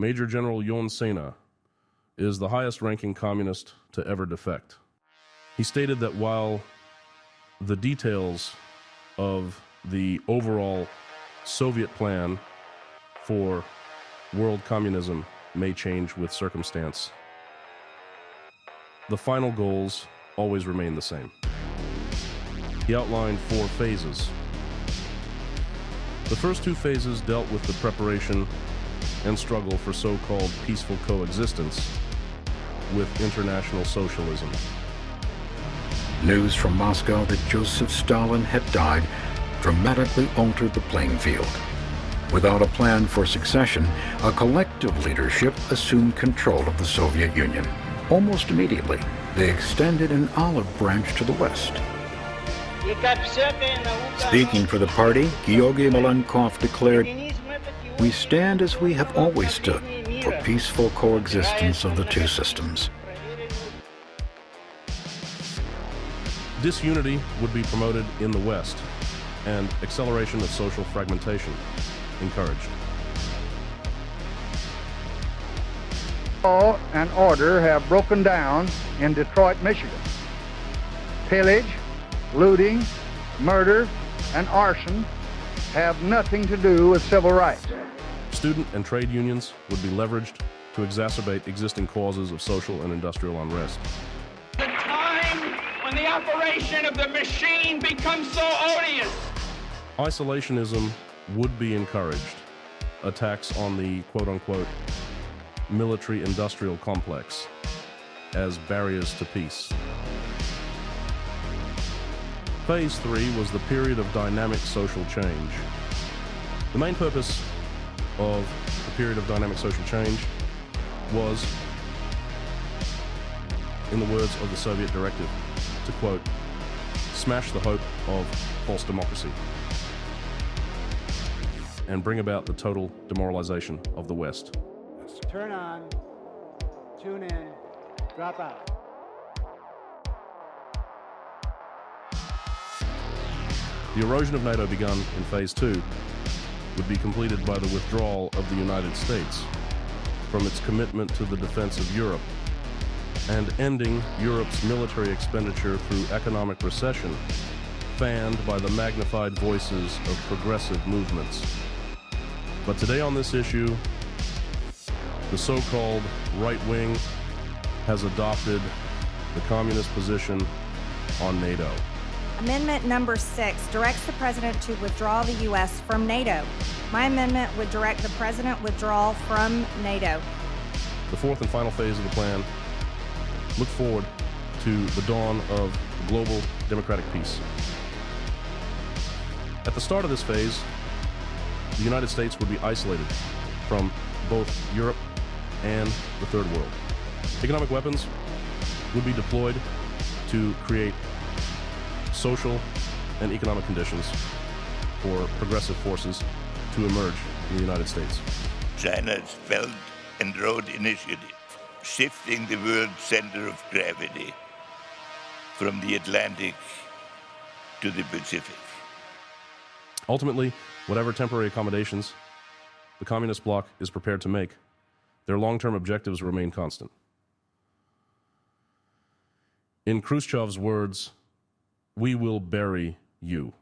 Major General Yon Sena is the highest-ranking communist to ever defect. He stated that while the details of the overall Soviet plan for world communism may change with circumstance, the final goals always remain the same. He outlined 4 phases. The first 2 phases dealt with the preparation and struggle for so-called peaceful coexistence with international socialism. News from Moscow that Joseph Stalin had died dramatically altered the playing field. Without a plan for succession, a collective leadership assumed control of the Soviet Union. Almost immediately, they extended an olive branch to the west. Speaking for the party, Georgy Malenkov declared, "We stand as we have always stood, for peaceful coexistence of the two systems." Disunity would be promoted in the West, and acceleration of social fragmentation encouraged. Law and order have broken down in Detroit, Michigan. Pillage, looting, murder, and arson have nothing to do with civil rights. Student and trade unions would be leveraged to exacerbate existing causes of social and industrial unrest. The time when the operation of the machine becomes so odious. Isolationism would be encouraged. Attacks on the quote-unquote military-industrial complex as barriers to peace. Phase 3 was the period of dynamic social change. The main purpose of the period of dynamic social change was, in the words of the Soviet directive, to quote, smash the hope of false democracy and bring about the total demoralization of the West. Turn on, tune in, drop out. The erosion of NATO begun in Phase 2 would be completed by the withdrawal of the United States from its commitment to the defense of Europe and ending Europe's military expenditure through economic recession, fanned by the magnified voices of progressive movements. But today on this issue, the so-called right wing has adopted the communist position on NATO. Amendment number 6 directs the President to withdraw the U.S. from NATO. My amendment would direct the President withdrawal from NATO. The 4th and final phase of the plan look forward to the dawn of global democratic peace. At the start of this phase, the United States would be isolated from both Europe and the Third World. Economic weapons would be deployed to create social and economic conditions for progressive forces to emerge in the United States. China's Belt and Road Initiative, shifting the world's center of gravity from the Atlantic to the Pacific. Ultimately, whatever temporary accommodations the communist bloc is prepared to make, their long-term objectives remain constant. In Khrushchev's words, "We will bury you."